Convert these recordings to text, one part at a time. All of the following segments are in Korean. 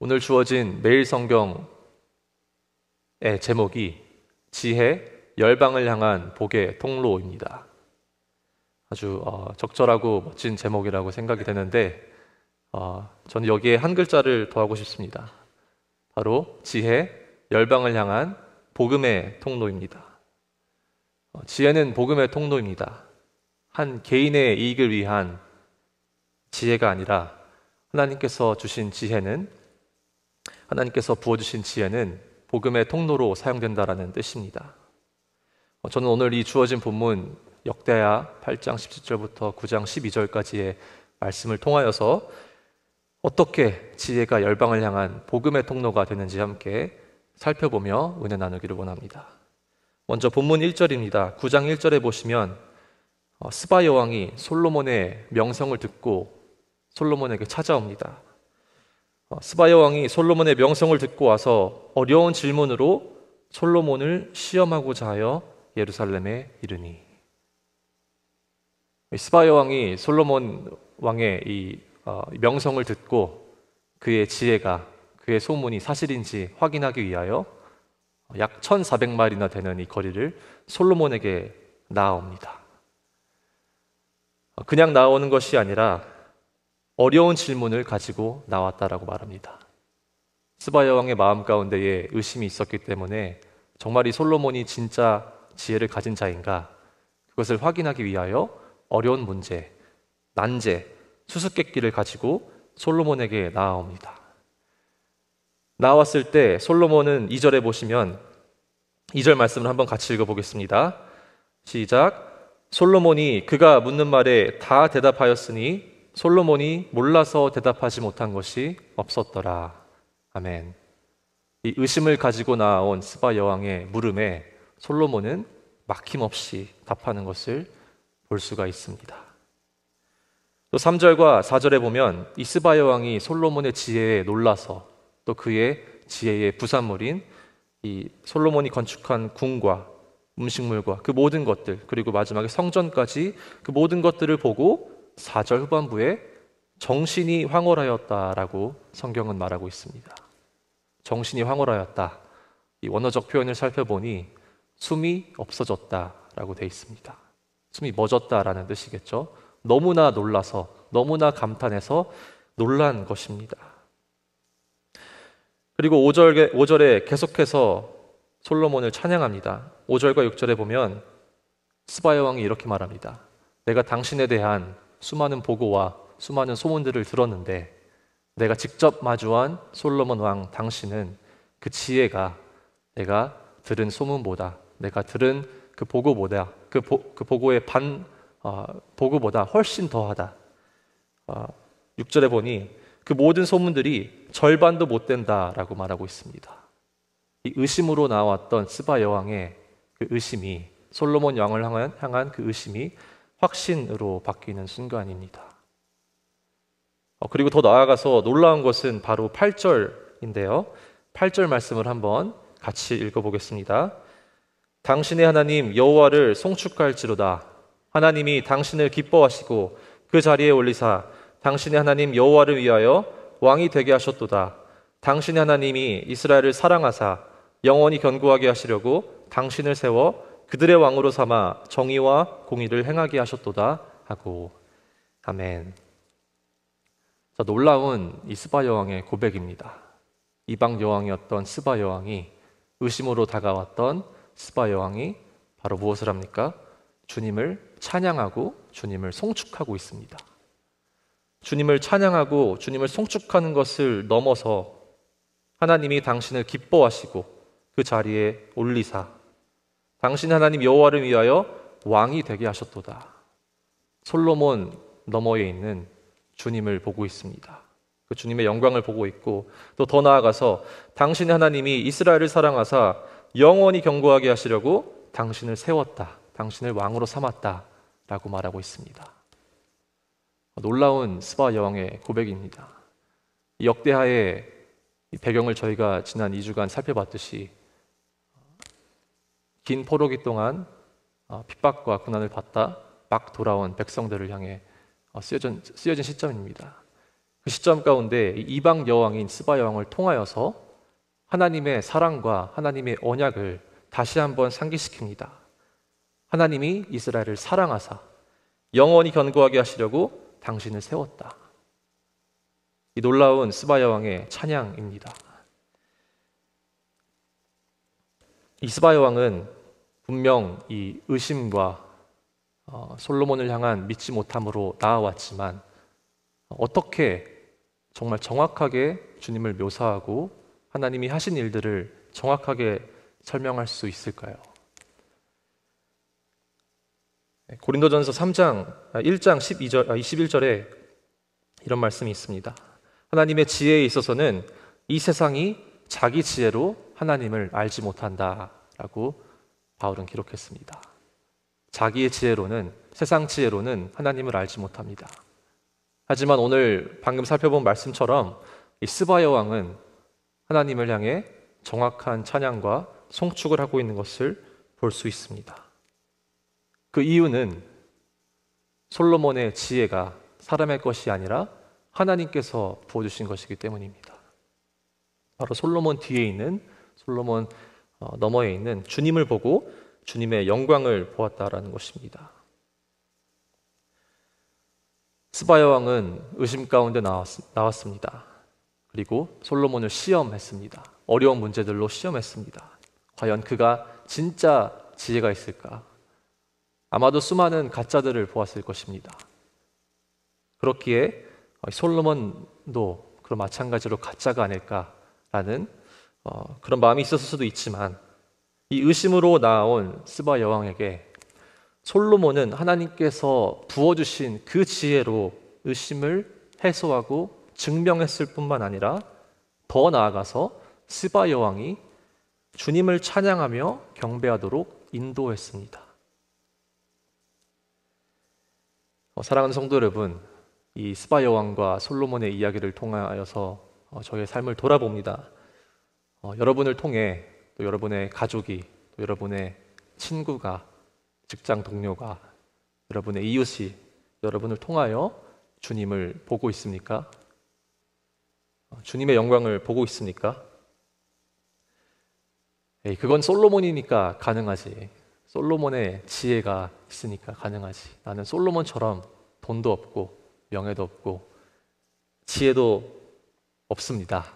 오늘 주어진 매일 성경의 제목이 지혜, 열방을 향한 복의 통로입니다. 아주 적절하고 멋진 제목이라고 생각이 되는데 저는 여기에 한 글자를 더하고 싶습니다. 바로 지혜, 열방을 향한 복음의 통로입니다. 지혜는 복음의 통로입니다. 한 개인의 이익을 위한 지혜가 아니라 하나님께서 부어주신 지혜는 복음의 통로로 사용된다라는 뜻입니다. 저는 오늘 이 주어진 본문 역대하 8장 17절부터 9장 12절까지의 말씀을 통하여서 어떻게 지혜가 열방을 향한 복음의 통로가 되는지 함께 살펴보며 은혜 나누기를 원합니다. 먼저 본문 1절입니다. 9장 1절에 보시면 스바 여왕이 솔로몬의 명성을 듣고 솔로몬에게 찾아옵니다. 스바 여왕이 솔로몬의 명성을 듣고 와서 어려운 질문으로 솔로몬을 시험하고자 하여 예루살렘에 이르니, 스바 여왕이 솔로몬 왕의 이 명성을 듣고 그의 지혜가, 그의 소문이 사실인지 확인하기 위하여 약 1400마일이나 되는 이 거리를 솔로몬에게 나아옵니다. 그냥 나오는 것이 아니라 어려운 질문을 가지고 나왔다라고 말합니다. 스바 여왕의 마음 가운데에 의심이 있었기 때문에 정말 이 솔로몬이 진짜 지혜를 가진 자인가, 그것을 확인하기 위하여 어려운 문제, 난제, 수수께끼를 가지고 솔로몬에게 나아옵니다. 나왔을 때 솔로몬은 2절에 보시면 2절 말씀을 한번 같이 읽어보겠습니다. 시작. 솔로몬이 그가 묻는 말에 다 대답하였으니 솔로몬이 몰라서 대답하지 못한 것이 없었더라. 아멘. 이 의심을 가지고 나온 스바 여왕의 물음에 솔로몬은 막힘없이 답하는 것을 볼 수가 있습니다. 또 3절과 4절에 보면 이 스바 여왕이 솔로몬의 지혜에 놀라서 또 그의 지혜의 부산물인 이 솔로몬이 건축한 궁과 음식물과 그 모든 것들, 그리고 마지막에 성전까지 그 모든 것들을 보고 4절 후반부에 정신이 황홀하였다라고 성경은 말하고 있습니다. 정신이 황홀하였다. 이 원어적 표현을 살펴보니 숨이 없어졌다라고 되어 있습니다. 숨이 멎었다라는 뜻이겠죠. 너무나 놀라서, 너무나 감탄해서 놀란 것입니다. 그리고 5절에 계속해서 솔로몬을 찬양합니다. 5절과 6절에 보면 스바 여왕이 이렇게 말합니다. 내가 당신에 대한 수많은 보고와 수많은 소문들을 들었는데 내가 직접 마주한 솔로몬 왕 당신은 그 지혜가 내가 들은 소문보다, 내가 들은 그 보고보다, 그 보고의 보고보다 훨씬 더하다. 6절에 보니 그 모든 소문들이 절반도 못 된다라고 말하고 있습니다. 이 의심으로 나왔던 스바 여왕의 그 의심이, 솔로몬 왕을 향한 그 의심이 확신으로 바뀌는 순간입니다. 그리고 더 나아가서 놀라운 것은 바로 8절인데요. 8절 말씀을 한번 같이 읽어보겠습니다. 당신의 하나님 여호와를 송축할지로다. 하나님이 당신을 기뻐하시고 그 자리에 올리사 당신의 하나님 여호와를 위하여 왕이 되게 하셨도다. 당신의 하나님이 이스라엘을 사랑하사 영원히 견고하게 하시려고 당신을 세워 그들의 왕으로 삼아 정의와 공의를 행하게 하셨도다 하고. 아멘. 자, 놀라운 이 스바 여왕의 고백입니다. 이방 여왕이었던 스바 여왕이, 의심으로 다가왔던 스바 여왕이 바로 무엇을 합니까? 주님을 찬양하고 주님을 송축하고 있습니다. 주님을 찬양하고 주님을 송축하는 것을 넘어서 하나님이 당신을 기뻐하시고 그 자리에 올리사 당신 하나님 여호와를 위하여 왕이 되게 하셨도다. 솔로몬 너머에 있는 주님을 보고 있습니다. 그 주님의 영광을 보고 있고, 또 더 나아가서 당신 하나님이 이스라엘을 사랑하사 영원히 견고하게 하시려고 당신을 세웠다, 당신을 왕으로 삼았다 라고 말하고 있습니다. 놀라운 스바 여왕의 고백입니다. 역대하의 배경을 저희가 지난 2주간 살펴봤듯이 긴 포로기 동안 핍박과 고난을 받다 막 돌아온 백성들을 향해 쓰여진 시점입니다. 그 시점 가운데 이방 여왕인 스바 여왕을 통하여서 하나님의 사랑과 하나님의 언약을 다시 한번 상기시킵니다. 하나님이 이스라엘을 사랑하사 영원히 견고하게 하시려고 당신을 세웠다. 이 놀라운 스바 여왕의 찬양입니다. 이 스바 여왕은 분명 이 의심과 솔로몬을 향한 믿지 못함으로 나아왔지만 어떻게 정말 정확하게 주님을 묘사하고 하나님이 하신 일들을 정확하게 설명할 수 있을까요? 고린도전서 1장 21절에 이런 말씀이 있습니다. 하나님의 지혜에 있어서는 이 세상이 자기 지혜로 하나님을 알지 못한다라고 바울은 기록했습니다. 자기의 지혜로는, 세상 지혜로는 하나님을 알지 못합니다. 하지만 오늘 방금 살펴본 말씀처럼 이 스바 여왕은 하나님을 향해 정확한 찬양과 송축을 하고 있는 것을 볼 수 있습니다. 그 이유는 솔로몬의 지혜가 사람의 것이 아니라 하나님께서 부어주신 것이기 때문입니다. 바로 솔로몬 뒤에 있는, 솔로몬 너머에 있는 주님을 보고 주님의 영광을 보았다라는 것입니다. 스바 여왕은 의심 가운데 나왔습니다. 그리고 솔로몬을 시험했습니다. 어려운 문제들로 시험했습니다. 과연 그가 진짜 지혜가 있을까? 아마도 수많은 가짜들을 보았을 것입니다. 그렇기에 솔로몬도 그런 마찬가지로 가짜가 아닐까라는 그런 마음이 있었을 수도 있지만 이 의심으로 나온 스바 여왕에게 솔로몬은 하나님께서 부어주신 그 지혜로 의심을 해소하고 증명했을 뿐만 아니라 더 나아가서 스바 여왕이 주님을 찬양하며 경배하도록 인도했습니다. 사랑하는 성도 여러분, 이 스바 여왕과 솔로몬의 이야기를 통하여서 저의 삶을 돌아봅니다. 여러분을 통해 또 여러분의 가족이, 또 여러분의 친구가, 직장 동료가, 여러분의 이웃이 여러분을 통하여 주님을 보고 있습니까? 주님의 영광을 보고 있습니까? 그건 솔로몬이니까 가능하지. 솔로몬의 지혜가 있으니까 가능하지. 나는 솔로몬처럼 돈도 없고 명예도 없고 지혜도 없습니다.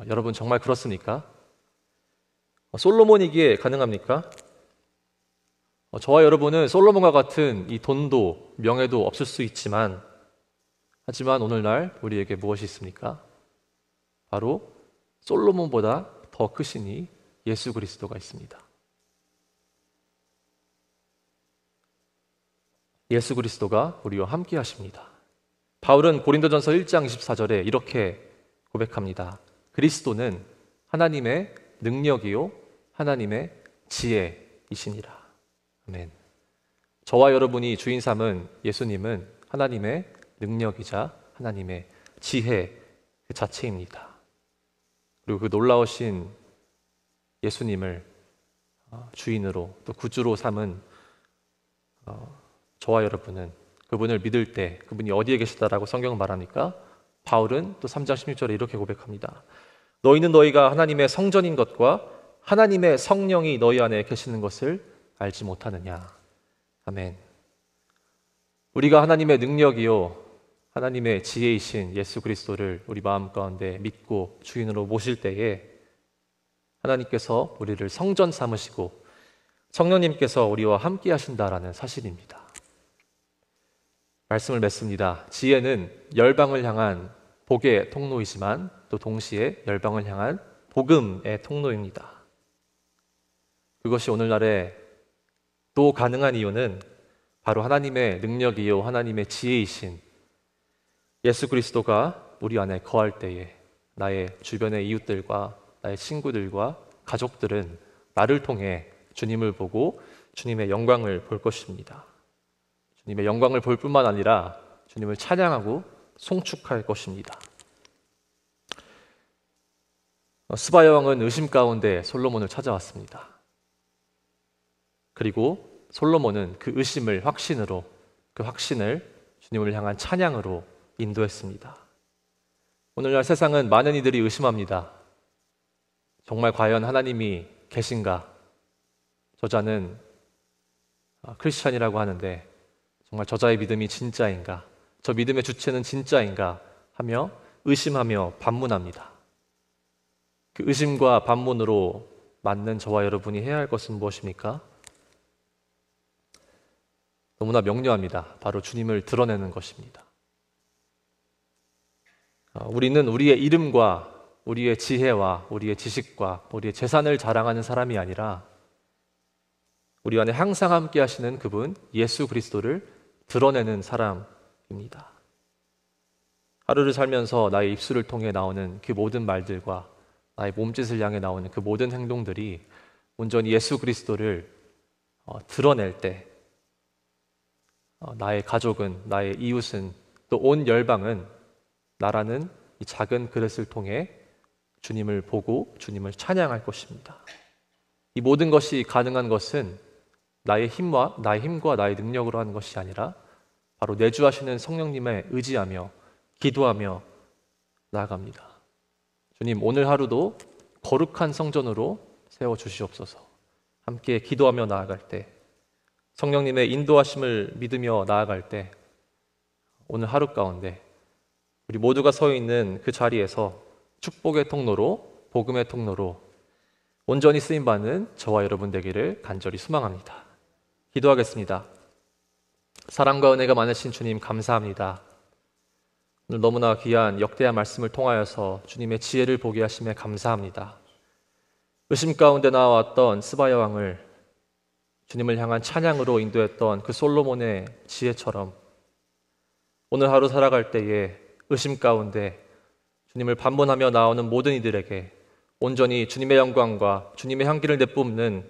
여러분 정말 그렇습니까? 솔로몬이기에 가능합니까? 저와 여러분은 솔로몬과 같은 이 돈도 명예도 없을 수 있지만 하지만 오늘날 우리에게 무엇이 있습니까? 바로 솔로몬보다 더 크신 이 예수 그리스도가 있습니다. 예수 그리스도가 우리와 함께 하십니다. 바울은 고린도전서 1장 24절에 이렇게 고백합니다. 그리스도는 하나님의 능력이요 하나님의 지혜이시니라. 아멘. 저와 여러분이 주인 삼은 예수님은 하나님의 능력이자 하나님의 지혜 그 자체입니다. 그리고 그 놀라우신 예수님을 주인으로 또 구주로 삼은 저와 여러분은 그분을 믿을 때 그분이 어디에 계시다라고 성경은 말합니까? 바울은 또 3장 16절에 이렇게 고백합니다. 너희는 너희가 하나님의 성전인 것과 하나님의 성령이 너희 안에 계시는 것을 알지 못하느냐. 아멘. 우리가 하나님의 능력이요 하나님의 지혜이신 예수 그리스도를 우리 마음 가운데 믿고 주인으로 모실 때에 하나님께서 우리를 성전 삼으시고 성령님께서 우리와 함께 하신다라는 사실입니다. 말씀을 맺습니다. 지혜는 열방을 향한 복의 통로이지만 또 동시에 열방을 향한 복음의 통로입니다. 그것이 오늘날에 또 가능한 이유는 바로 하나님의 능력이요 하나님의 지혜이신 예수 그리스도가 우리 안에 거할 때에 나의 주변의 이웃들과 나의 친구들과 가족들은 나를 통해 주님을 보고 주님의 영광을 볼 것입니다. 주님의 영광을 볼 뿐만 아니라 주님을 찬양하고 송축할 것입니다. 스바 여왕은 의심 가운데 솔로몬을 찾아왔습니다. 그리고 솔로몬은 그 의심을 확신으로, 그 확신을 주님을 향한 찬양으로 인도했습니다. 오늘날 세상은 많은 이들이 의심합니다. 정말 과연 하나님이 계신가? 저자는 크리스찬이라고 하는데 정말 저자의 믿음이 진짜인가? 저 믿음의 주체는 진짜인가? 하며 의심하며 반문합니다. 그 의심과 반문으로 맞는 저와 여러분이 해야 할 것은 무엇입니까? 너무나 명료합니다. 바로 주님을 드러내는 것입니다. 우리는 우리의 이름과 우리의 지혜와 우리의 지식과 우리의 재산을 자랑하는 사람이 아니라 우리 안에 항상 함께 하시는 그분 예수 그리스도를 드러내는 사람입니다. 하루를 살면서 나의 입술을 통해 나오는 그 모든 말들과 나의 몸짓을 향해 나오는 그 모든 행동들이 온전히 예수 그리스도를 드러낼 때 나의 가족은, 나의 이웃은, 또 온 열방은 나라는 이 작은 그릇을 통해 주님을 보고 주님을 찬양할 것입니다. 이 모든 것이 가능한 것은 나의 힘과 나의 능력으로 하는 것이 아니라 바로 내주하시는 성령님에 의지하며 기도하며 나아갑니다. 주님, 오늘 하루도 거룩한 성전으로 세워주시옵소서. 함께 기도하며 나아갈 때, 성령님의 인도하심을 믿으며 나아갈 때, 오늘 하루 가운데 우리 모두가 서 있는 그 자리에서 축복의 통로로, 복음의 통로로 온전히 쓰임받는 저와 여러분 되기를 간절히 소망합니다. 기도하겠습니다. 사랑과 은혜가 많으신 주님, 감사합니다. 오늘 너무나 귀한 역대한 말씀을 통하여서 주님의 지혜를 보게 하심에 감사합니다. 의심 가운데 나왔던 스바야 왕을 주님을 향한 찬양으로 인도했던 그 솔로몬의 지혜처럼 오늘 하루 살아갈 때에 의심 가운데 주님을 반문하며 나오는 모든 이들에게 온전히 주님의 영광과 주님의 향기를 내뿜는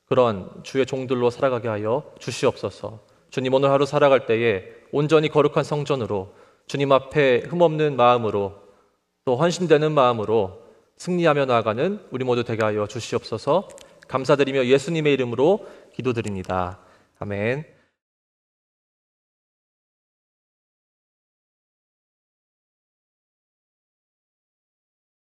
그런 주의 종들로 살아가게 하여 주시옵소서. 주님, 오늘 하루 살아갈 때에 온전히 거룩한 성전으로 주님 앞에 흠없는 마음으로 또 헌신되는 마음으로 승리하며 나아가는 우리 모두 되게 하여 주시옵소서. 감사드리며 예수님의 이름으로 기도드립니다. 아멘.